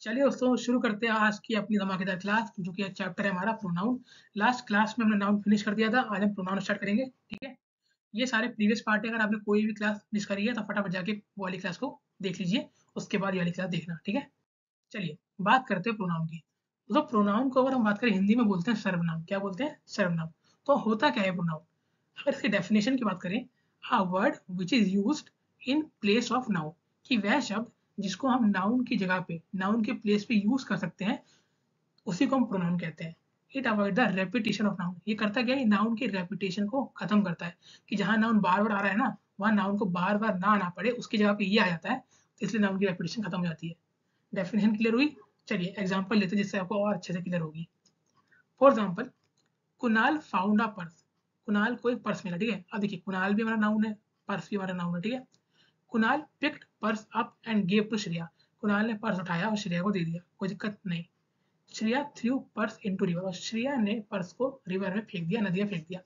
चलिए दोस्तों शुरू करते हैं आज की अपनी धमाकेदार क्लास जो कि चैप्टर है हमारा प्रोनाउन। लास्ट क्लास में हमने नाउन फिनिश कर दिया था, आज हम प्रोनाउन स्टार्ट करेंगे। ठीक है, ये सारे प्रीवियस पार्ट है, अगर आपने कोई भी क्लास मिस करी है तो फटाफट जाके वो वाली क्लास को देख लीजिए, उसके बाद ये वाली क्लास देखना। ठीक है, चलिए बात करते हैं प्रोनाउन की। तो प्रोनाउन को अगर हम बात करें हिंदी में बोलते हैं सर्वनाम। क्या बोलते हैं? सर्वनाम। तो होता क्या है प्रोनाउन? अगर इसकी डेफिनेशन की बात करें, a word which is used in place of noun, कि वह शब्द जिसको हम नाउन की जगह पे, नाउन के प्लेस पे यूज कर सकते हैं, उसी को हम प्रोनाउन कहते हैं। It avoid the repetition of noun. ये करता क्या है? नाउन की रेपिटेशन को खत्म करता है, कि जहां नाउन बार बार आ रहा है ना, वहां नाउन को बार बार ना आना पड़े, उसकी जगह पे ये आ जाता है, तो इसलिए नाउन की रेपिटेशन खत्म हो जाती है। डेफिनेशन क्लियर हुई? चलिए एग्जांपल लेते हैं जिससे आपको और अच्छे से क्लियर होगी। For example, Kunal found a purse. Kunal को एक पर्स मिला। ठीक है, अब देखिए कुणाल भी हमारा नाउन है, पर्स भी हमारा नाउन है। ठीक है, Kunal picked purse up and gave to Shreya. Kunal ने पर्स उठाया और श्रेया को दे दिया, कोई दिक्कत नहीं। Shreya through purse into river, और श्रेया ने पर्स को रिवर में फेंक दिया, नदी में फेंक दिया।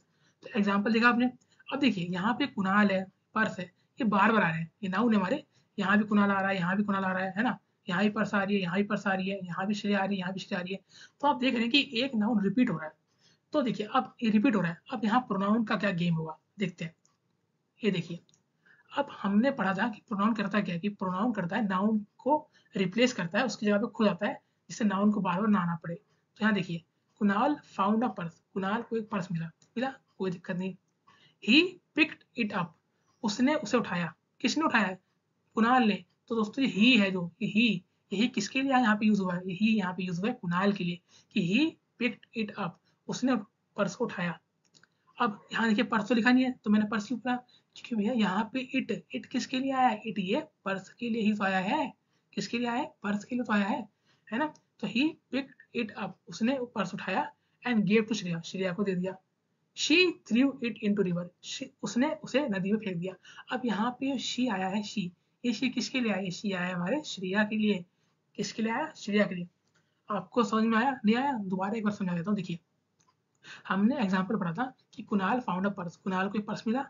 तो एग्जांपल देखा आपने। अब देखिए यहाँ पे कुणाल है, पर्स है, ये बार बार आ रहे हैं, ये नाउन है हमारे। यहाँ भी कुणाल आ रहा है, यहाँ भी कुणाल आ रहा है ना, यहाँ भी पर्स आ रही है, यहाँ भी पर्स आ रही है, यहाँ भी श्रेया आ रही है, यहाँ भी श्रेया आ रही है। तो आप देख रहे हैं कि एक नाउन रिपीट हो रहा है। तो देखिए अब ये रिपीट हो रहा है, अब यहाँ प्रोनाउन का क्या गेम होगा देखते हैं। ये देखिए, अब हमने पढ़ा था कि प्रोनाउन करता क्या है, कि प्रोनाउन करता है नाउन को रिप्लेस करता है, उसकी जगह पे खुद आता है, जिससे नाउन को बार बार ना आना पड़े। तो यहाँ देखिए, Kunal found a purse. Kunal को एक पर्स मिला, मिला, कोई दिक्कत नहीं। ही पिक्ड इट अप, उसने उसे उठाया। किसने उठाया है? कुणाल ने। तो दोस्तों ये ही है, जो ये ही, यही किसके लिए यहाँ पे यूज हुआ है? यही यहाँ पे यूज हुआ है कुणाल के लिए, कि ही पिक्ड इट अप, उसने पर्स को उठाया। अब यहाँ देखिए पर्स तो लिखा नहीं है, तो मैंने पर्स क्यों पढ़ा? क्योंकि भैया यहाँ पे इट, इट किसके लिए आया है? इट ये पर्स के लिए ही तो आया है। किसके लिए आया है? पर्स के लिए तो आया है ना। तो ही पिक्ड इट अप, उसने पर्स उठाया, and gave to Shreya, Shreya को दे दिया। She threw it into river, उसने उसे नदी में फेंक दिया। अब यहाँ पे शी आया है, शी, ये शी किसके लिए आया? ये शी आया है हमारे श्रेया के लिए। किसके लिए आया? श्रेया के लिए। आपको समझ में आया? नहीं आया? दोबारा एक बार समझा देता हूँ। देखिए, हमने एग्जाम्पल पढ़ा था कि Kunal found a purse. Kunal को एक पर्स मिला,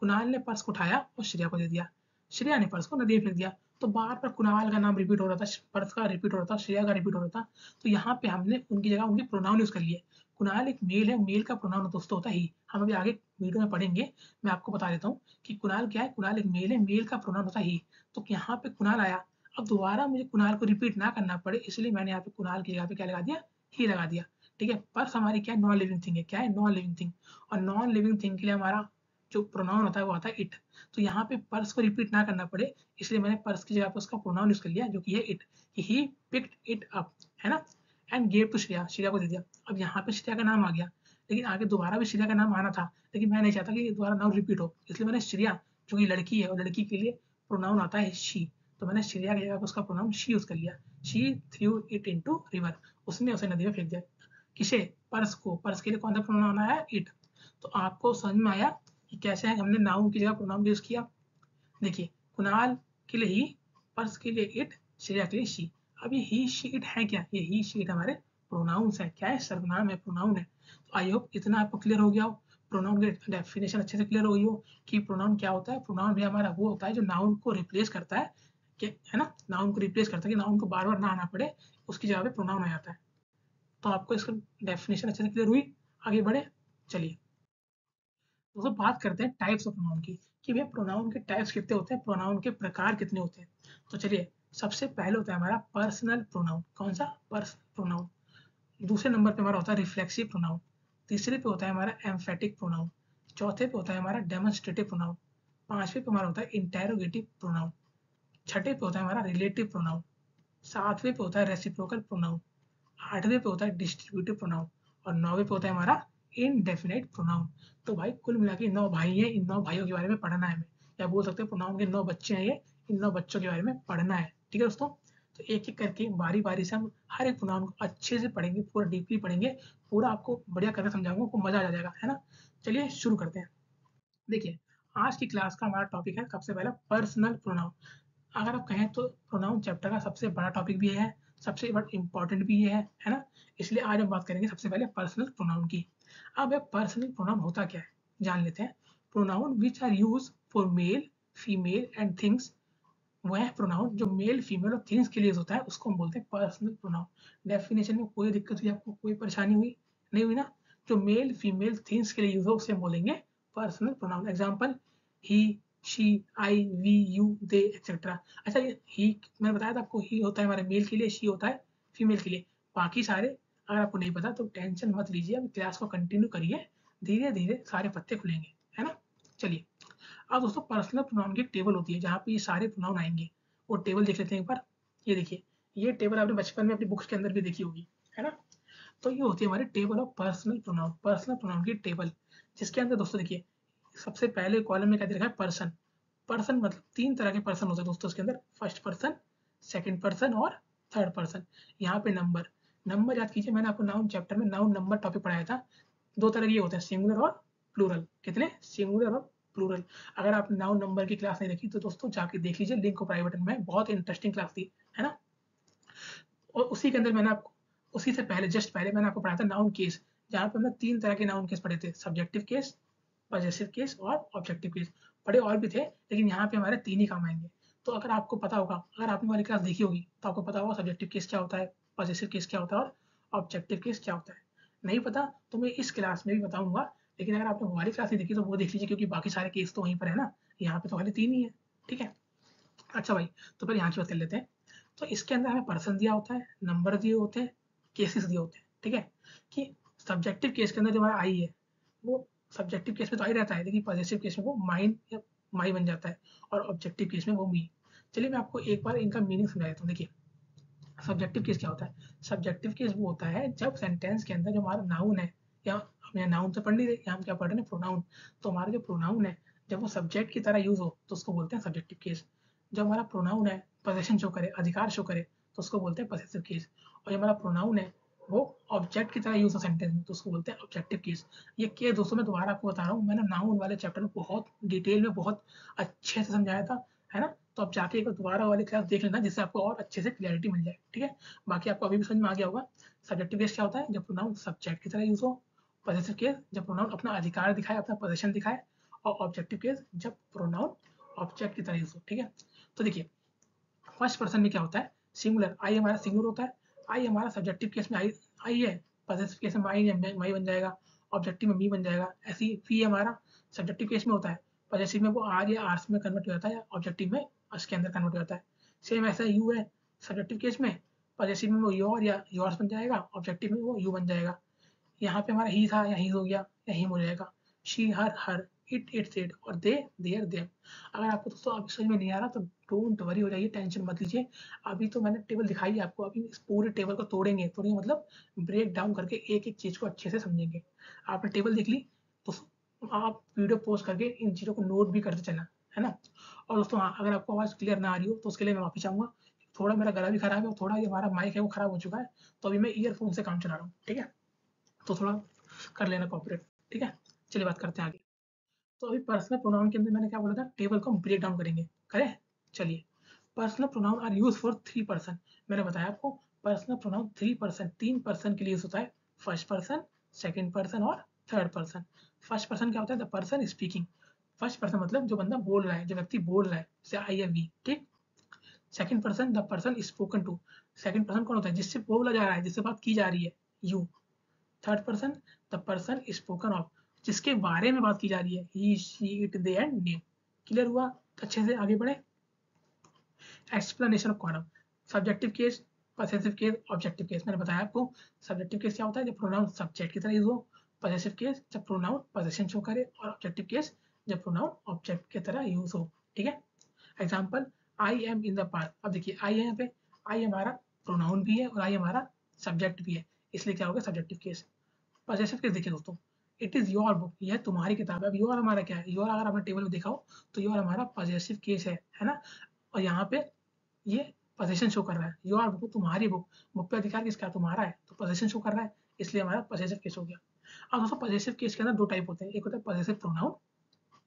कुणाल ने पर्स को उठाया और श्रेया को दे दिया। श्रेया ने पर्स को नदी में फेंक दिया। तो बार बार कुणाल का नाम रिपीट हो रहा था, पर्स का रिपीट हो रहा था, श्रेया का रिपीट हो रहा था। तो यहाँ पे हमने उनकी जगह उनके प्रोनाउन यूज कर लिए। कुणाल एक मेल है, मेल का प्रोनाउन दोस्तों होता है ही। हम अभी आगे वीडियो में पढ़ेंगे, मैं आपको बता देता हूँ कि कुणाल क्या है। कुणाल एक मेल है, मेल का प्रोनाउन होता है ही। तो यहाँ पे कुणाल आया, अब दोबारा मुझे कुणाल को रिपीट ना करना पड़े, इसलिए मैंने यहाँ पे कुणाल की जगह पे क्या लगा दिया? ही लगा दिया। ठीक है, पर्स हमारी क्या है? नॉन लिविंग थिंग है। क्या है? Non living thing. और नॉन लिविंग थिंग के लिए हमारा जो प्रोनाउन होता है वो आता है इट। तो यहाँ पे पर्स को रिपीट ना करना पड़े, इसलिए मैंने पर्स की जगह पे उसका प्रोनाउन यूज कर लिया, जो कि है it. He picked it up, है ना, and gave to Shreya, Shreya को दे दिया। अब यहाँ पे श्रेया का नाम आ गया, लेकिन आगे दोबारा भी श्रेया का नाम आना था, लेकिन मैं नहीं चाहता कि दोबारा नाम रिपीट हो, इसलिए मैंने श्रेया, जो कि लड़की है, और लड़की के लिए प्रोनाउन आता है शी, तो मैंने श्रेया की जगह पे उसका प्रोनाउन शी यूज कर लिया। She threw it into river, उसने उसे नदी में फेंक दिया। किसे? पर्स को। पर्स के लिए कौन सा प्रोनाउन आया है? इट। तो आपको समझ में आया कि कैसे है हमने नाउन की जगह प्रोनाउन यूज किया। देखिए, कुणाल के लिए ही, पर्स के लिए इट, श्रेया के लिए शी। अब ये ही शी इट है क्या? ये ही शी इट हमारे प्रोनाउंस है। क्या है? सर्वनाम है, प्रोनाउन है। तो आई होप इतना आपको क्लियर हो गया हो, प्रोनाउन की डेफिनेशन अच्छे से क्लियर हो गई हो कि प्रोनाउन क्या होता है। प्रोनाउन भी हमारा वो होता है जो नाउन को रिप्लेस करता है, है ना, नाउन को रिप्लेस करता है, कि नाउन को बार बार ना आना पड़े, उसकी जगह पे प्रोनाउन आ जाता है। तो आपको इसका डेफिनेशन अच्छे से क्लियर हुई? आगे बढ़े, चलिए दोस्तों बात करते हैं टाइप्स ऑफ प्रोनाउन की, कि भैया प्रोनाउन के टाइप्स कितने होते हैं, प्रोनाउन के प्रकार कितने होते हैं। तो चलिए, सबसे पहले होता है हमारा पर्सनल प्रोनाउन। कौन सा? Personal pronoun. दूसरे नंबर पे हमारा होता है रिफ्लेक्सिव प्रोनाउन। तीसरे पे होता है हमारा एम्फेटिक प्रोनाउन। चौथे पे होता है हमारा डेमोन्स्ट्रेटिव प्रोनाउन। पांचवें पे हमारा होता है इंटेरोगेटिव प्रोनाउन। छठे पे होता है हमारा रिलेटिव प्रोनाउन। सातवें पे होता है रेसिप्रोकल प्रोनाउन। आठवें पे होता है डिस्ट्रीब्यूटिव प्रोनाउन। और नौवें पे होता है हमारा इनडेफिनेट प्रोनाउन। तो भाई कुल मिला के 9 भाई हैं, इन 9 भाइयों के बारे में पढ़ना है हमें, या बोल सकते हैं प्रोनाउन के 9 बच्चे हैं ये, इन 9 बच्चों के बारे में पढ़ना है। ठीक है दोस्तों, तो एक एक करके बारी बारी से हम हर एक प्रोनाउन को अच्छे से पढ़ेंगे, पूरा डीपली पढ़ेंगे, पूरा आपको बढ़िया करके समझाऊंगा, आपको मजा आ जाएगा, है ना। चलिए शुरू करते हैं। देखिए, आज की क्लास का हमारा टॉपिक है सबसे पहला पर्सनल प्रोनाउन। अगर आप कहें तो प्रोनाउन चैप्टर का सबसे बड़ा टॉपिक भी है, सबसे बड़ा इंपॉर्टेंट भी है ना। इसलिए आज हम बात करेंगे सबसे पहले पर्सनल प्रोनाउन की। अब पर्सनल प्रोनाउन होता क्या है, जान लेते हैं। Pronoun which are use for male, female and things वो है प्रोनाउन जो मेल, फीमेल और थिंग्स के लिए होता है, उसको हम बोलते हैं पर्सनल प्रोनाउन। डेफिनेशन में कोई दिक्कत हुई आपको, कोई परेशानी हुई? नहीं हुई ना? जो मेल, फीमेल, थिंग्स के लिए यूज़ हो उसे हम बोलेंगे personal pronoun. Example he, she, I, we, you, they etcetera. अच्छा, ये ही मैंने बताया था आपको, ही होता है हमारे मेल के लिए, शी होता है फीमेल के लिए। बाकी सारे अगर आपको नहीं पता तो टेंशन मत लीजिए, अब क्लास को कंटिन्यू करिए, धीरे-धीरे सारे पत्ते खुलेंगे, है ना? चलिए, अब दोस्तों पर्सनल प्रोनाउन की एक टेबल होती है जहाँ पे ये सारे प्रोनाउन आएंगे। वो टेबल देख लेते हैं एक बार। ये देखिए, ये टेबल आपने बचपन में अपनी बुक्स के अंदर भी देखी होगी, है ना? तो ये होती है हमारी table of personal pronoun, personal pronoun की टेबल, जिसके अंदर दोस्तों देखिए सबसे पहले कॉलम में क्या दे रखा है? पर्सन। पर्सन मतलब तीन तरह के पर्सन होते हैं दोस्तों इसके अंदर, फर्स्ट पर्सन, सेकंड पर्सन और थर्ड पर्सन। यहाँ पे नंबर, नंबर याद कीजिए, मैंने आपको नाउन चैप्टर में नाउन नंबर टॉपिक पढ़ाया था। दो तरह के होते हैं, सिंगुलर और प्लूरल। कितने? सिंगुलर और प्लूरल। अगर आप नाउन नंबर की क्लास नहीं देखी तो दोस्तों जाके देख लीजिए, लिंक को प्राइवेट में, बहुत इंटरेस्टिंग क्लास थी, है ना? और उसी के अंदर मैंने आपको, उसी से पहले जस्ट पहले मैंने आपको पढ़ाया था नाउन केस, जहाँ पे हमने तीन तरह के नाउन केस पढ़े थे, सब्जेक्टिव केस, पॉजेसिव केस और ऑब्जेक्टिव केस। पढ़े और भी थे, लेकिन यहाँ पे हमारे तीन ही काम आएंगे। तो अगर आपको पता होगा, अगर आपने वाली क्लास देखी होगी तो आपको पता होगा सब्जेक्टिव केस क्या होता है, पॉजेसिव केस क्या होता है और ऑब्जेक्टिव केस क्या होता है। नहीं पता तो मैं इस क्लास में भी बताऊंगा, लेकिन अगर आपने हमारी क्लास नहीं देखी तो वो देख लीजिए, क्योंकि बाकी सारे केस तो वहीं पर है ना, यहाँ पे तो खाली तीन ही है। ठीक है? अच्छा भाई, तो फिर यहाँ की बात कर लेते हैं। तो इसके अंदर हमें पर्सन दिया होता है, नंबर दिए होते हैं, केसेस दिए होते हैं। ठीक है? कि सब्जेक्टिव केस के अंदर जो हमारा आई है, वो सब्जेक्टिव केस में तो आई रहता है, लेकिन पॉजिटिव केस में वो माइन या माई बन जाता है, और ऑब्जेक्टिव केस में वो मी। चलिए मैं आपको एक बार इनका मीनिंग समझा देता हूँ। देखिए, सब्जेक्टिव केस क्या होता है? सब्जेक्टिव केस वो होता है जब सेंटेंस के अंदर जो हमारा नाउन है, या हम यहाँ नाउन तो पढ़ नहीं रहे, यहाँ हम क्या पढ़ रहे हैं? प्रोनाउन। तो हमारा जो प्रोनाउन है, जब वो सब्जेक्ट की तरह यूज हो तो उसको बोलते हैं सब्जेक्टिव केस। जब हमारा प्रोनाउन है पोजेशन शो करे, अधिकार शो करे, तो उसको बोलते हैं पॉसेसिव केस। और जब हमारा प्रोनाउन है वो ऑब्जेक्ट की तरह यूज हो सेंटेंस में, तो उसको बोलते हैं ऑब्जेक्टिव केस। ये केस दोस्तों मैं दोबारा आपको बता रहा हूँ, मैंने नाउन वाले चैप्टर में बहुत डिटेल में बहुत अच्छे से समझाया था, है ना? तो आप जाके एक बार दोबारा वाली क्लास देख लेना, जिससे आपको और अच्छे से क्लैरिटी मिल जाए। ठीक है? बाकी आपको अभी भी समझ में आ गया होगा। सब्जेक्टिव केस क्या होता है? जब प्रोनाउन सब्जेक्ट की तरह यूज हो। पॉसेसिव केस जब प्रोनाउन अपना अधिकार दिखाए, अपना पोजीशन दिखाए। और ऑब्जेक्टिव केस जब प्रोनाउन ऑब्जेक्ट की तरह यूज हो। ठीक है? तो देखिए, फर्स्ट पर्सन में क्या होता है? सिंगुलर, आई हमारा सिंगुलर होता है। आई हमारा सब्जेक्टिव केस में आई है, पॉसेसिव केस में माई बन जाएगा, ऑब्जेक्टिव में मी बन जाएगा। ऐसे ही वी हमारा सब्जेक्टिव केस में होता है, पॉसेसिव में वो आर या आर्स में कन्वर्ट हो जाता है, या ऑब्जेक्टिव में अस के अंदर कन्वर्ट हो जाता है। सेम ऐसा यू है, सब्जेक्टिव केस में पॉसेसिव में वो योर या योर्स बन जाएगा, ऑब्जेक्टिव में वो यू बन जाएगा। यहाँ पे हमारा ही था, या ही हो गया, या हिम हो जाएगा। शी, हर, इट्स, इट, और दे, देयर, देम। अगर आपको दोस्तों अभी समझ में नहीं आ रहा तो डोंट वरी हो जाइए, टेंशन मत लीजिए। अभी तो मैंने टेबल दिखाई है आपको, अभी इस पूरे टेबल को तोड़ेंगे मतलब ब्रेक डाउन करके एक एक चीज को अच्छे से समझेंगे। आपने टेबल देख ली तो आप वीडियो पोस्ट करके इन चीजों को नोट भी करते चलना, है ना? और दोस्तों हाँ, अगर आपको आवाज क्लियर ना आ रही हो तो उसके लिए मैं माफी चाहूंगा। थोड़ा मेरा गला भी खराब है, और थोड़ा ये हमारा माइक है वो खराब हो चुका है, तो अभी मैं ईयरफोन से काम चला रहा हूँ। ठीक है? तो थोड़ा कर लेना कॉपरेट। ठीक है? चलिए बात करते हैं आगे। तो अभी पर्सनल प्रोनाउन के अंदर मैंने क्या बोला था? टेबल को हम ब्रेक डाउन करेंगे। करें? चलिए, personal pronoun are use for three person. मैंने बताया आपको, पर्सनल प्रोनाउन थ्री पर्सन, तीन पर्सन के लिए यूज होता है। फर्स्ट पर्सन, सेकंड पर्सन और थर्ड पर्सन। फर्स्ट पर्सन क्या होता है? The person speaking. First person मतलब जो बंदा बोल रहा है, जो व्यक्ति बोल रहा है, जैसे आई या वी। ठीक? Second person, the person spoken to. Second person कौन होता है? जिससे बोला जा रहा है, जिससे बात की जा रही है, you. Third person, the person spoken of, जिसके बारे में बात की जा रही है, he, she, it, they and name. Clear हुआ? अच्छे से आगे बढ़े। Explanation of column, subjective case, possessive case, objective case. मैंने बताया आपको, सब्जेक्टिव केस क्या होता है? जब प्रोनाउन सब्जेक्ट की तरह यूज हो। पॉसेसिव केस जब प्रोनाउन पोजीशन शो करे, और ऑब्जेक्टिव केस जब प्रोनाउन ऑब्जेक्ट की तरह यूज हो। ठीक है? Example, I am in the park. अब देखिए, आई है यहाँ पे, आई हमारा प्रोनाउन भी है और आई हमारा सब्जेक्ट भी है, इसलिए क्या होगा? Subjective case. पॉजेसिव केस देखिए दोस्तों, इट इज योर बुक, यह तुम्हारी किताब है। अब योर हमारा क्या है? योर अगर आपने टेबल में देखा हो तो योर हमारा पॉजेसिव केस है ना? और यहाँ पे ये पोजीशन शो कर रहा है, योर बुक, तुम्हारी बुक। बुक पे अधिकार किसका? तुम्हारा है, तो पोजीशन शो कर रहा है, इसलिए हमारा पॉजेसिव केस हो गया। अब दोस्तों पॉजेसिव केस के अंदर दो टाइप होते हैं, एक होता है पॉजेसिव प्रोनाउन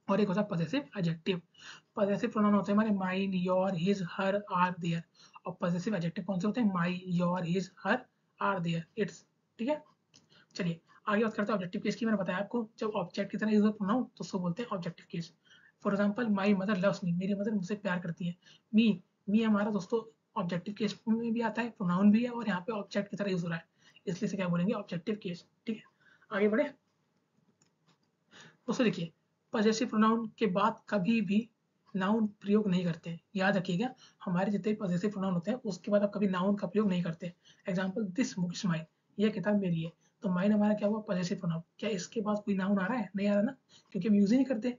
और एक होता है पॉजेसिव एडजेक्टिव। पॉजेसिव प्रोनाउन होते हैं हमारे mine, your, his, her, our, their. और पॉजेसिव एडजेक्टिव कौन से होते हैं? My, your, his, her, our, their, its. ठीक है? चलिए आगे बात करते हैं ऑब्जेक्टिव केस की। मैंने बताया आपको, जब ऑब्जेक्ट की तरह यूज हो प्रोनाउन तो उसको बोलते हैं objective case. For example my mother loves me, मेरी मदर मुझसे प्यार करती है। मी हमारा दोस्तों ऑब्जेक्टिव केस में भी आता है, प्रोनाउन भी है और यहाँ पे ऑब्जेक्ट की तरह यूज हो रहा है, इसलिए से क्या बोलेंगे ऑब्जेक्टिव केस। ठीक है, आगे बढ़े दोस्तों। देखिए पॉजेसिव प्रोनाउन के बाद कभी भी नाउन प्रयोग नहीं करते, याद रखिएगा। हमारे जितने पॉजेसिव प्रोनाउन होते हैं उसके बाद आप कभी नाउन का प्रयोग नहीं करते। Example this book is mine, यह किताब मेरी है, तो माइन हमारा क्या हुआ पॉजेसिव प्रोनाउन। क्या इसके बाद कोई नाउन आ रहा है? नहीं आ रहा ना, क्योंकि हम यूज ही नहीं करते।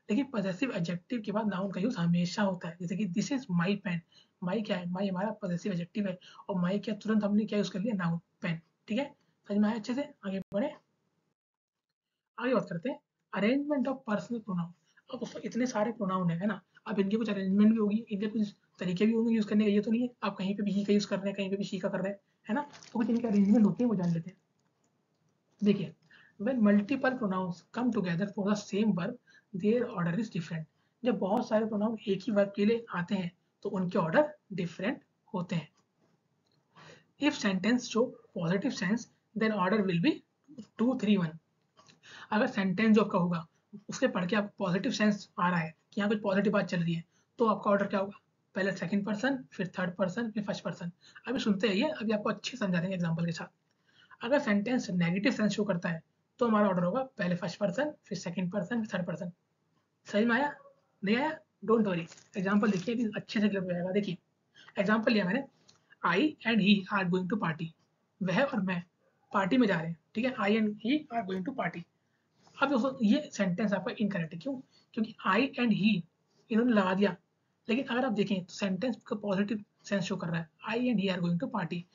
लेकिन पॉजेसिव एडजेक्टिव के बाद नाउन का यूज हमेशा होता है, जैसे कि दिस इज माई पेन। माई क्या है? माई हमारा पॉजेसिव एडजेक्टिव है और माई क्या तुरंत हमने क्या यूज कर लिया नाउन पेन। ठीक है, समझ में आया अच्छे से? आगे बढ़े, आगे बात करते हैं अरेंजमेंट ऑफ पर्सनल प्रोनाउन। अब दोस्तों इतने सारे प्रोनाउन है ना, अब इनकी कुछ अरेंजमेंट भी होगी, इनके कुछ तरीके भी होंगे यूज करने का। ये तो नहीं है आप कहीं पे भी ही का यूज कर रहे हैं, कहीं पे भी शी का कर रहे हैं, है ना। तो कुछ इनके अरेंजमेंट होते हैं, वो जान लेते हैं। देखिए when multiple pronouns come together for the same verb their order is different। जब बहुत सारे प्रोनाउन एक ही वर्ब के लिए आते हैं तो उनके ऑर्डर डिफरेंट होते हैं। If sentence show positive sense then order will be 2 3 1। अगर सेंटेंस जो आपका होगा उसके पढ़ के आपको पॉजिटिव सेंस आ रहा है कि यहाँ कुछ पॉजिटिव बात चल रही है, तो आपका ऑर्डर क्या होगा? पहले सेकंड पर्सन, फिर थर्ड पर्सन, फिर फर्स्ट पर्सन। अभी सुनते रहिए, अभी आपको अच्छे समझा देंगे एग्जांपल के साथ। अगर सेंटेंस नेगेटिव सेंस शो करता है तो हमारा ऑर्डर होगा पहले फर्स्ट पर्सन, फिर सेकंड पर्सन, फिर थर्ड पर्सन। समझ में आया? नहीं आया? डोंट वरी, एग्जांपल देखिए अभी अच्छे से क्लियर हो जाएगा। देखिए एग्जांपल लिया मैंने, I and he are going to party. वह और मैं पार्टी में जा रहे हैं। ठीक है, I and he are going to party. अब दोस्तों ये सेंटेंस आपका इनकरेक्ट है, क्यों? क्योंकि आई एंड ही इन्होंने लगा दिया। लेकिन अगर आप देखें तो सेंटेंस का पॉजिटिव सेंस शो कर रहा है, I and he are going to party,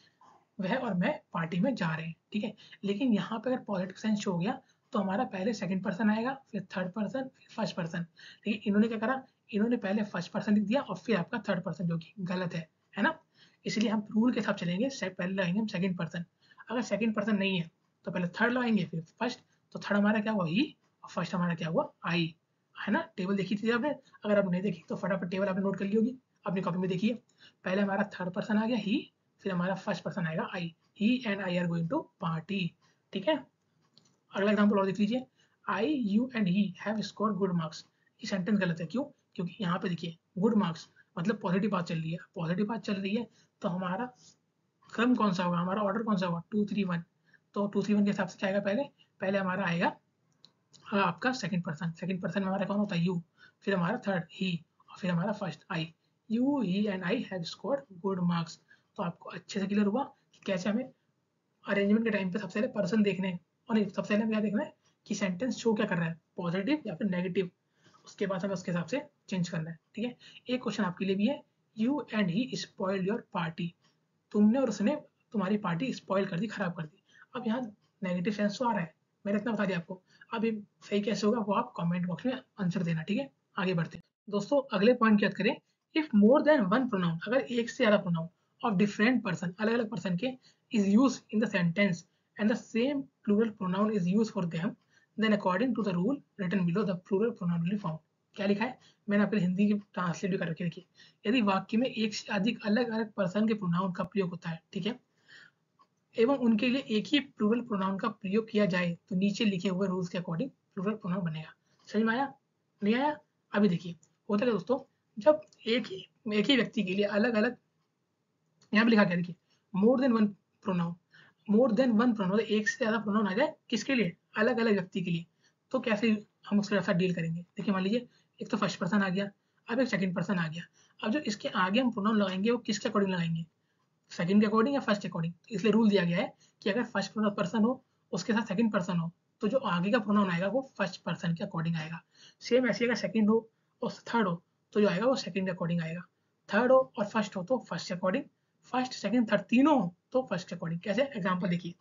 वह और मैं पार्टी में जा रहे हैं। ठीक है, लेकिन यहाँ पे अगर पॉजिटिव सेंस शो हो गया तो हमारा पहले सेकंड पर्सन आएगा, फिर थर्ड पर्सन, फिर फर्स्ट पर्सन। लेकिन इन्होंने क्या करा, इन्होंने पहले फर्स्ट पर्सन लिख दिया और फिर आपका थर्ड पर्सन, जो कि गलत है ना। इसलिए हम रूल के साथ चलेंगे, पहले लगाएंगे हम सेकंड पर्सन। अगर सेकंड पर्सन नहीं है तो पहले थर्ड लगाएंगे, फिर फर्स्ट। तो थर्ड हमारा क्या हुआ? ही, और फर्स्ट हमारा क्या हुआ? आई, है ना। टेबल देखी थी आपने? अगर आप नहीं देखी तो फटाफट टेबल आपने नोट कर ली होगी, अपनी कॉपी में देखिए। पहले हमारा थर्ड पर्सन आ गया ही, फिर हमारा फर्स्ट पर्सन आएगा I. He and I are going to party. ठीक है, अगला एग्जांपल और देख लीजिए, I you and he have score good marks. ये सेंटेंस गलत है, क्यों? क्योंकि यहाँ पे देखिए गुड मार्क्स मतलब पॉजिटिव बात चल रही है। पॉजिटिव बात चल रही है तो हमारा क्रम कौन सा होगा, हमारा ऑर्डर कौन सा होगा? 2 3 1। तो 2 3 1 के हिसाब से क्या आएगा? पहले पहले हमारा आएगा आपका सेकंड पर्सन। सेकंड पर्सन में हमारा कौन होता है? यू, फिर हमारा थर्ड ही, और फिर हमारा first I. You he and I have scored good marks. तो आपको अच्छे से क्लियर हुआ कि कैसे हमें अरेंजमेंट के टाइम पे सबसे पहले पर्सन देखने हैं, और नहीं सबसे पहले हमें क्या देखना है कि सेंटेंस शो क्या कर रहा है, पॉजिटिव या फिर नेगेटिव। उसके बाद हमें उसके हिसाब से चेंज करना है। ठीक है, एक क्वेश्चन आपके लिए भी है, you and he spoiled your party. तुमने और उसने तुम्हारी पार्टी स्पॉइल कर दी, खराब कर दी। अब यहाँ नेगेटिव सेंस तो आ रहा है, मैंने इतना बता दिया आपको। अब ये सही कैसे होगा वो आप कमेंट बॉक्स में आंसर देना। ठीक है, आगे बढ़ते हैं दोस्तों। अगले पॉइंट की बात करें, if more than one pronoun, अगर एक से ज्यादा प्रोनाउन ऑफ डिफरेंट पर्सन, अलग अलग पर्सन के, is used in the sentence and the same plural pronoun is used for them, then according to the rule written below the plural pronoun will be found। क्या लिखा है? मैंने आपके हिंदी की translate भी कर रखी है। देखिए यदि वाक्य में एक से अधिक अलग अलग पर्सन के प्रोनाउन का प्रयोग होता है, ठीक है, एवं उनके लिए एक ही प्लूरल प्रोनाउन का प्रयोग किया जाए तो नीचे लिखे हुए रूल्स के अकॉर्डिंग प्लूरल प्रोनाउन बनेगा। समझ में आया? नहीं आया? अभी देखिए होता है दोस्तों, जब एक ही व्यक्ति के लिए अलग अलग, यहाँ पे लिखा गया देखिए, more than one pronoun, more than one pronoun एक से ज्यादा प्रोनाउन आ जाए किसके लिए? अलग अलग व्यक्ति के लिए। तो कैसे हम उसके साथ डील करेंगे? देखिए मान लीजिए एक तो फर्स्ट पर्सन आ गया, अब एक सेकंड पर्सन आ गया। अब जो इसके आगे हम प्रोनाउन लगाएंगे वो किसके अकॉर्डिंग लगाएंगे? सेकंड के अकॉर्डिंग या फर्स्ट के अकॉर्डिंग? इसलिए रूल दिया गया है कि अगर फर्स्ट पर्सन हो उसके साथ सेकंड पर्सन हो तो जो आगे का प्रोनाउन आएगा वो फर्स्ट पर्सन के अकॉर्डिंग आएगा। सेम ऐसे अगर सेकंड हो और थर्ड हो तो जो आएगा वो सेकंड के अकॉर्डिंग आएगा। थर्ड हो और फर्स्ट हो तो फर्स्ट के अकॉर्डिंग, फर्स्ट सेकंड थर्ड तीनों हो तो फर्स्ट के अकॉर्डिंग। कैसे? एग्जांपल देखिए,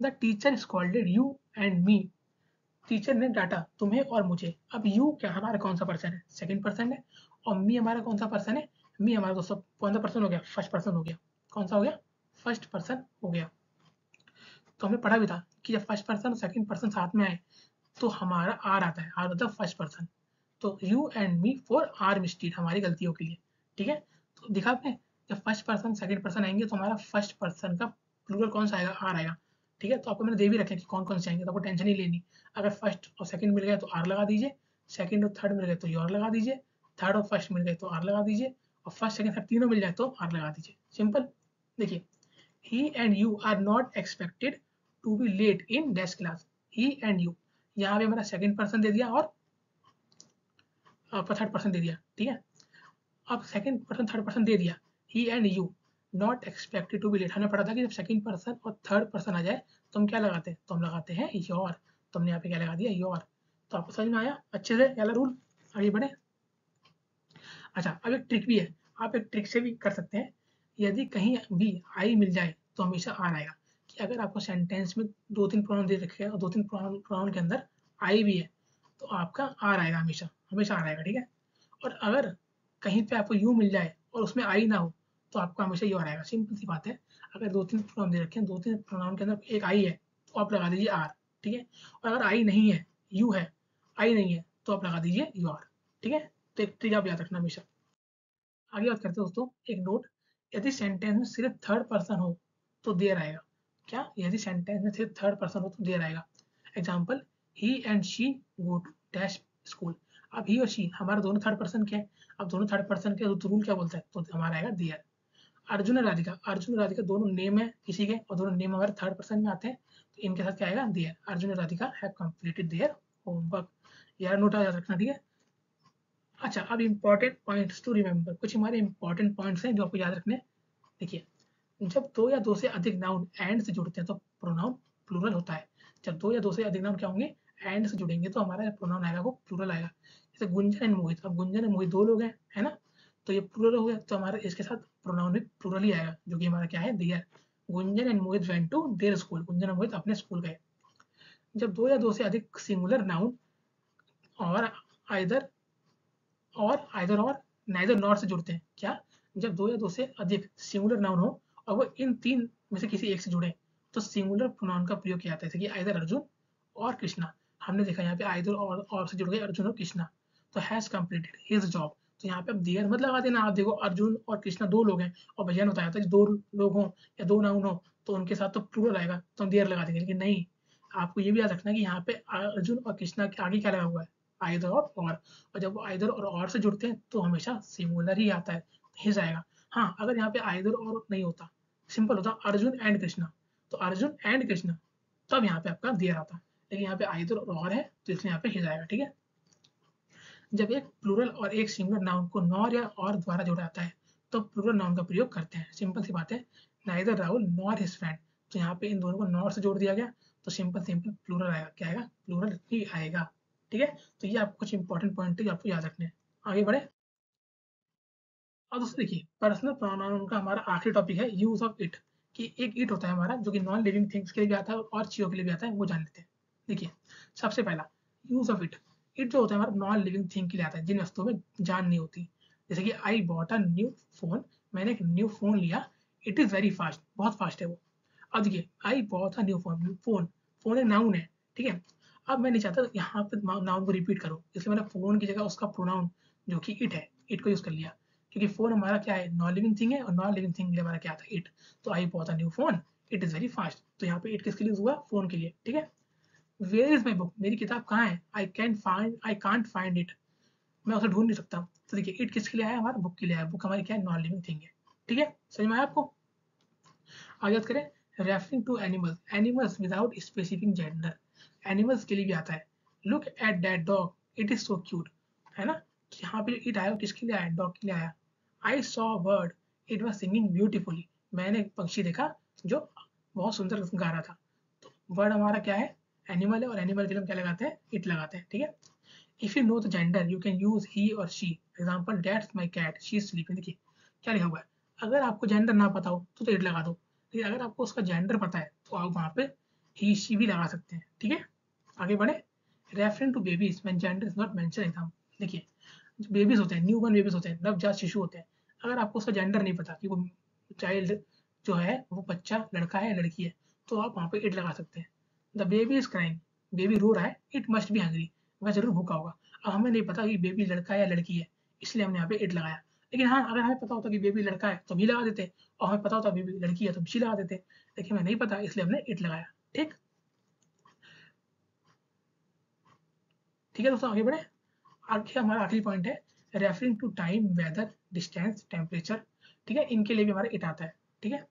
the teacher scolded you and me. Teacher ने डांटा तुम्हें और मुझे। अब यू क्या हमारा कौन सा पर्सन है? सेकंड पर्सन है। और मी हमारा कौन सा पर्सन है? मी हमारा दोस्तों कौन सा पर्सन हो गया? फर्स्ट पर्सन हो गया। कौन सा हो गया? फर्स्ट पर्सन हो गया। तो हमने पढ़ा भी था कि जब फर्स्ट पर्सन और सेकंड पर्सन साथ में आए तो हमारा आर आता है, आर होता है फर्स्ट पर्सन। तो you and me for our mistake, हमारी गलतियों के लिए। ठीक है, तो दिखा आपने, जब फर्स्ट पर्सन सेकंड पर्सन आएंगे तो हमारा फर्स्ट पर्सन का प्लूरल कौन सा आएगा? आर आएगा। ठीक है, तो आपको मैंने दे भी रखे कि कौन कौन से आएंगे, तो आपको टेंशन ही लेनी। अगर फर्स्ट और सेकंड मिल गया तो आर लगा दीजिए, सेकंड और थर्ड मिल गए तो योर लगा दीजिए, थर्ड और फर्स्ट मिल गए तो आर लगा दीजिए, और फर्स्ट सेकंड थर्ड तीनों मिल जाए तो आर लगा दीजिए। सिंपल। देखिए, he and you are not expected to be late in dash class. He and you, यहाँ पे हमारा सेकंड पर्सन दे दिया और थर्ड पर्सन दे दिया, ठीक है। अब सेकंड पर्सन थर्ड पर्सन दे दिया, he and you not expected to be late. हमने पढ़ा था कि जब सेकंड पर्सन और थर्ड पर्सन आ जाए तो हम क्या लगाते हैं, तो हम लगाते हैं योर। तो हमने यहाँ पे क्या लगा दिया, योर। तो आपको समझ में आया अच्छे से वाला रूल। आगे बढ़े। अच्छा, अब एक ट्रिक भी है, आप एक ट्रिक से भी कर सकते हैं। यदि कहीं भी आई मिल जाए तो हमेशा आर आएगा। कि अगर आपको सेंटेंस में 2-3 प्रोनाउन दे रखे हैं और 2-3 प्रोनाउन के अंदर आई भी है तो आपका आर आएगा, हमेशा हमेशा आर आएगा, ठीक है। और अगर कहीं पे आपको यू मिल जाए और उसमें आई ना हो तो आपका हमेशा यू आएगा। सिंपल सी बात है। अगर 2-3 प्रोनाउन दे रखे हैं, 2-3 प्रोनाउन के अंदर एक आई है तो आप लगा दीजिए आर, ठीक है। और अगर आई नहीं है, यू है, आई नहीं है, तो आप लगा दीजिए यू आर, ठीक है। तो एक ट्रिक आप याद रखना हमेशा। आगे बात करते हैं दोस्तों, एक नोट। यदि सेंटेंस में सिर्फ थर्ड पर्सन हो तो देयर आएगा। क्या, यदि सेंटेंस में सिर्फ थर्ड पर्सन हो तो देयर आएगा। Example, he and she go to dash school. अब ही और शी हमारे दोनों थर्ड पर्सन के हैं। अब दोनों थर्ड पर्सन के तो रूल क्या बोलता है, तो हमारा आएगा देयर। अर्जुन और राधिका, अर्जुन और राधिका दोनों नेम है किसी के और दोनों नेम हमारे थर्ड पर्सन में आते हैं, तो इनके साथ क्या आएगा, देयर। अर्जुन और Radhika have completed their homework. यार नोट याद रखना, ठीक है। अच्छा, अब इंपॉर्टेंट पॉइंट्स टू रिमेंबर। कुछ हमारे इंपॉर्टेंट पॉइंट्स हैं जो आपको याद रखने हैं। देखिए, जब दो या दो से अधिक नाउन एंड से जुड़ते हैं तो प्रोनाउन प्लूरल होता है। जब दो या दो से अधिक नाउन क्या होंगे, एंड से जुड़ेंगे तो हमारा प्रोनाउन आएगा वो प्लूरल आएगा। जैसे गुंजन एंड मोहित, अब गुंजन एंड मोहित दो लोग हैं, है ना। तो ये प्लूरल हो गया, तो हमारे इसके साथ प्रोनाउन भी प्लूरल ही आएगा, जो कि हमारा क्या है, their. Gunjan and Mohit went to their school, Gunjan और मोहित अपने स्कूल गए। जब दो या दो से अधिक सिंगुलर नाउन और आइदर और नाइदर नॉर से जुड़ते हैं, क्या, जब दो या दो से अधिक सिंगुलर नाउन हो और वो इन तीन में से किसी एक से जुड़े तो सिंगुलर प्रोनाउन का प्रयोग किया जाता है। जैसे कि आइदर अर्जुन और कृष्णा। हमने देखा यहाँ पे आइदर और से जुड़ गए अर्जुन और कृष्णा, तो हैज कंप्लीटेड हिज जॉब। तो यहाँ पे अब देयर मत लगा देना। आप देखो, अर्जुन और कृष्णा दो लोग हैं और भैया ने बताया था दो लोग हों या दो नाउन हो तो उनके साथ तो प्लूरल आएगा, तो हम देयर लगा देंगे। लेकिन नहीं, आपको ये भी याद रखना है कि यहाँ पे अर्जुन और कृष्णा के आगे क्या लगा हुआ है, आइदर और जब वो आइदर और से जुड़ते हैं तो हमेशा सिंगुलर ही आता है, हिज आएगा। हाँ, अगर यहाँ पे आइदर और नहीं होता, सिंपल होता अर्जुन एंड कृष्णा, तो अर्जुन एंड कृष्णा, तब यहाँ पे आपका देयर आता। लेकिन यहाँ पे आइदर और है तो इसलिए यहाँ पे हिज आएगा, ठीक है। जब एक प्लूरल और एक सिंगुलर नाउन को नॉर या और द्वारा जोड़ा जाता है तो प्लूरल नाउन का प्रयोग करते हैं। सिंपल सी बात है, neither Rahul nor his friend, तो यहाँ पे इन दोनों को नॉर से जोड़ दिया गया तो सिंपल सिंपल प्लूरल आएगा, क्या आएगा, प्लूरल ही आएगा, ठीक है। तो ये आपको कुछ इंपॉर्टेंट पॉइंट है जो आपको याद रखने हैं। आगे बढ़े। अब दोस्तों देखिए, पर्सनल प्रोनाउन का हमारा आखिरी टॉपिक है यूज ऑफ इट। कि एक इट होता है हमारा जो कि नॉन लिविंग थिंग्स के लिए भी आता है और चीजों के लिए भी आता है, वो जान लेते हैं। देखिए, सबसे पहला यूज ऑफ इट। इट जो होता है हमारा नॉन लिविंग थिंग के लिए आता है, जिन वस्तुओं में जान नहीं होती। जैसे कि I bought a new phone, मैंने एक न्यू फोन लिया, इट इज वेरी फास्ट, बहुत फास्ट है वो। अब देखिए, I bought a new phone, phone phone एक नाउन है, ठीक है। अब मैं नहीं चाहता यहाँ पे नाउन को रिपीट करूँ, इसलिए मैंने फोन की जगह उसका प्रोनाउन जो कि इट है, इट को यूज कर लिया। क्योंकि फोन हमारा क्या है, नॉन लिविंग थिंग है, और नॉन लिविंग थिंग के लिए हमारा क्या था, इट। तो I bought a new phone, it is very fast, तो यहाँ पे इट किसके लिए हुआ, फोन के लिए, ठीक है। वेयर इज माई बुक, मेरी किताब कहाँ है, आई कांट फाइंड इट, मैं उसे ढूंढ नहीं सकता। तो देखिए, इट किसके लिए आया, हमारा बुक के लिए आया, बुक हमारी क्या है, नॉन लिविंग थिंग है, ठीक है। समझ में आया आपको। आगे बात करें, referring to animals, animals without specific gender, animals के लिए भी आता है। Look at that dog, it is so cute, है ना। तो यहाँ पे इट आया किसके लिए आया, डॉग के लिए आया। I saw bird, it was singing beautifully, मैंने एक पक्षी देखा जो बहुत सुंदर गा रहा था। तो वर्ड हमारा क्या है, एनिमल है, और एनिमल के लिए हम क्या लगाते हैं, इट लगाते हैं, ठीक है। If you know the gender you can use he और she. Example, that's my cat, she is sleeping. देखिए क्या लिखा हुआ है, अगर आपको जेंडर ना पता हो तो इट लगा दो, लेकिन अगर आपको उसका जेंडर पता है तो आप वहाँ पे ही शी भी लगा सकते हैं, ठीक है। आगे बढ़े। Referring to babies when gender is not mention exam. देखिए, जो बेबीज होते हैं, न्यू बॉर्न बेबीज होते हैं, नवजात शिशु होते हैं, अगर आपको उसका जेंडर नहीं पता कि वो चाइल्ड जो है वो बच्चा लड़का है या लड़की है, तो आप वहाँ पे इट लगा सकते हैं। The baby is crying, baby रो रहा है, इट मस्ट बी हंग्री, वह जरूर भूखा होगा। अब हमें नहीं पता कि बेबी लड़का है या लड़की है, इसलिए हमने यहाँ पे इट लगाया। लेकिन हाँ, अगर हमें पता होता कि बेबी लड़का है तो भी लगा देते, और हमें पता होता बेबी लड़की है तो भी लगा देते, लेकिन हमें नहीं पता इसलिए हमने इट लगाया, ठीक। ठीक है दोस्तों, आगे बढ़े। आखिर हमारा आखिरी पॉइंट है referring to time, weather, distance, temperature, ठीक है, इनके लिए भी हमारा इट आता है, ठीक है।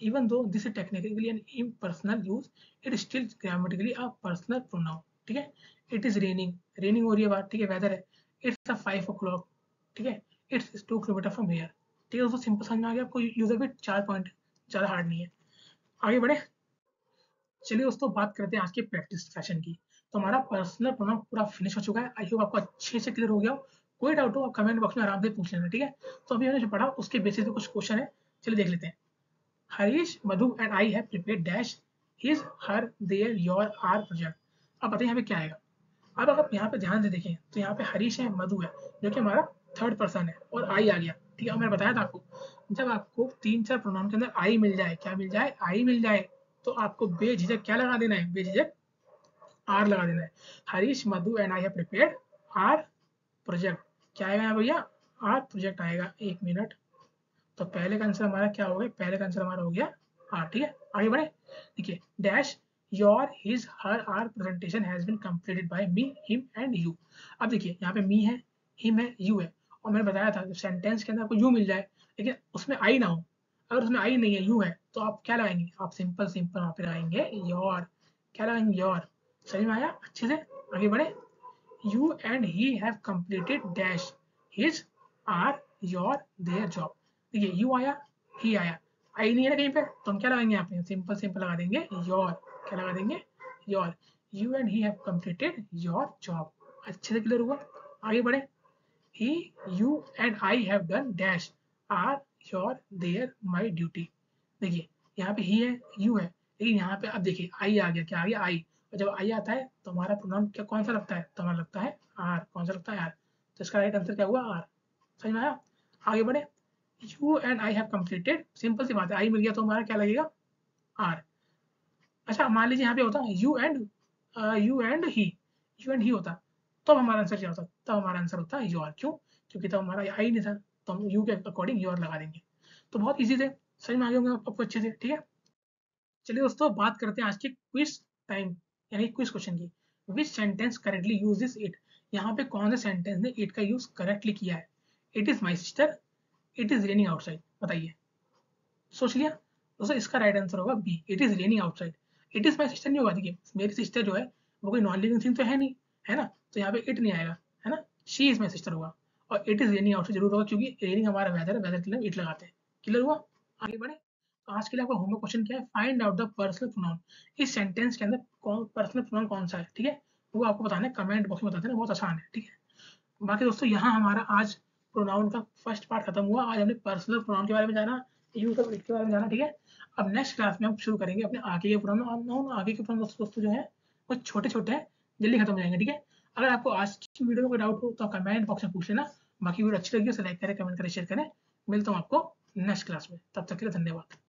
Even though this is technically an impersonal use, it still grammatically a personal pronoun, ठीक है। इट इज रेनिंग, रेनिंग हो रही है बात, ठीक है, वेदर है, इट्स अ 5 o'clock, ठीक है, इट्स 2 किलोमीटर फ्रॉम हियर, ठीक है दोस्तों, सिंपल समझ में आ गया आपको, यूजर भी 4 पॉइंट, ज़्यादा हार्ड नहीं है। आगे बढ़े, चलिए दोस्तों बात करते हैं आज के प्रैक्टिस सेशन की। तो हमारा पर्सनल प्रोनाउन पूरा फिनिश हो चुका है, आई होप आपको अच्छे से क्लियर हो गया हो। कोई डाउट हो आप कमेंट बॉक्स में आराम से पूछ लेना, ठीक है। तो अभी हमने जो पढ़ा उसके बेसिस पे कुछ क्वेश्चन है, चलिए देख लेते हैं। Harish, Madhu and I have prepared dash his, her, their, your, our project. अब बताइए यहाँ पे क्या आएगा। अब अगर यहाँ पे ध्यान से देखें तो यहाँ पे हरीश है, मधु है, जो कि हमारा थर्ड पर्सन है, और आई आ गया, ठीक है। मैंने बताया था आपको, जब आपको 3-4 प्रोनाउन के अंदर आई मिल जाए, क्या मिल जाए, आई मिल जाए, तो आपको बेझिझक क्या लगा देना है, बेझिझक आर लगा देना है। Harish, Madhu and I have prepared our project, क्या आएगा यहाँ भैया, आर प्रोजेक्ट आएगा। एक मिनट, तो पहले का आंसर हमारा क्या हो गया, पहले का आंसर हमारा हो गया आर, ठीक है। आगे बढ़े, देखिए dash your, his, her, our presentation has been completed by me, him and you. अब देखिए यहाँ पे मी है, हिम है, यू है, और मैंने बताया था जब सेंटेंस के अंदर आपको यू मिल जाए लेकिन उसमें आई ना हो, अगर उसमें आई नहीं है, यू है, तो आप क्या लगाएंगे, आप सिंपल सिंपल वहाँ पे लगाएंगे योर, क्या लगाएंगे, योर। समझ में आया अच्छे से, आगे बढ़े। You and he have completed dash his, our, your, their job. देखिए यू आया, ही आया, आई नहीं है ना कहीं पे, तो हम क्या लगाएंगे यहाँ पे, सिंपल सिंपल लगा देंगे योर, क्या लगा देंगे, your. You and he have completed your job. अच्छे से क्लियर हुआ, आगे बढ़े। He, you and I have done dash, our, your, their, my duty. देखिए यहाँ पे ही है, यू है, लेकिन यहाँ पे अब देखिए आई आ गया, क्या आ गया, आई। और जब आई आता है तो हमारा प्रोनाउन क्या, कौन सा लगता है, तो हमारा लगता है आर। कौन सा लगता है, आर। तो इसका राइट आंसर क्या हुआ, आर। समझ में आया, आगे बढ़े। You and I have completed, simple सी बात है, आई मिल गया तो हमारा क्या लगेगा, आर। अच्छा मान लीजिए यहाँ पे होता यू एंड ही होता, तब हमारा आंसर क्या होता, तब हमारा आंसर होता है योर। क्यों, क्योंकि तब हमारा आई नहीं था, तो हम यू के अकॉर्डिंग योर लगा देंगे। तो बहुत इजी थे, समझ में आ गए होंगे आपको अच्छे से, ठीक है। चलिए दोस्तों बात करते हैं आज के क्विज टाइम, यानी क्विज क्वेश्चन की। विच सेंटेंस करेक्टली यूजेस इट, यहाँ पे कौन से सेंटेंस ने इट का यूज करेक्टली किया है। It is my sister, it is raining outside, बताइए, सोच लिया दोस्तों, इसका राइट आंसर होगा B, it is raining outside. It is my sister नहीं होगा, देखिए मेरी सिस्टर जो है वो कोई नॉन लिविंग थिंग तो है नहीं, है ना, तो यहाँ पे इट नहीं आएगा, है ना, शी इज माई सिस्टर होगा। और इट इज रेनिंग आउटसाइड जरूर होगा, क्योंकि रेनिंग हमारा वेदर है, वेदर के लिए इट लगाते हैं। क्लियर हुआ, आगे बढ़े। तो आज के लिए आपका होमवर्क क्वेश्चन क्या है, find out the personal pronoun. इस सेंटेंस के अंदर कौन पर्सनल प्रोनाउन कौन सा है, ठीक है, वो आपको बताना है, कमेंट बॉक्स में बता देना, बहुत आसान है, ठीक है। बाकी दोस्तों यहाँ हमारा आज प्रोनाउन का फर्स्ट पार्ट खत्म हुआ। आज हमने पर्सनल प्रोनाउन के बारे में जाना, यूज ऑफ इट के बारे में जाना, ठीक है। अब नेक्स्ट क्लास में हम शुरू करेंगे अपने आगे के प्रोनाउन। आगे के प्रोनाउन दोस्तों जो है वो छोटे छोटे हैं, जल्दी खत्म हो जाएंगे, ठीक है। अगर आपको आज की वीडियो में कोई डाउट हो तो कमेंट बॉक्स में पूछ लेना। बाकी वीडियो अच्छी लगी तो लाइक करें, कमेंट करें, शेयर करें। मिलता हूँ आपको नेक्स्ट क्लास में, तब तक के लिए धन्यवाद।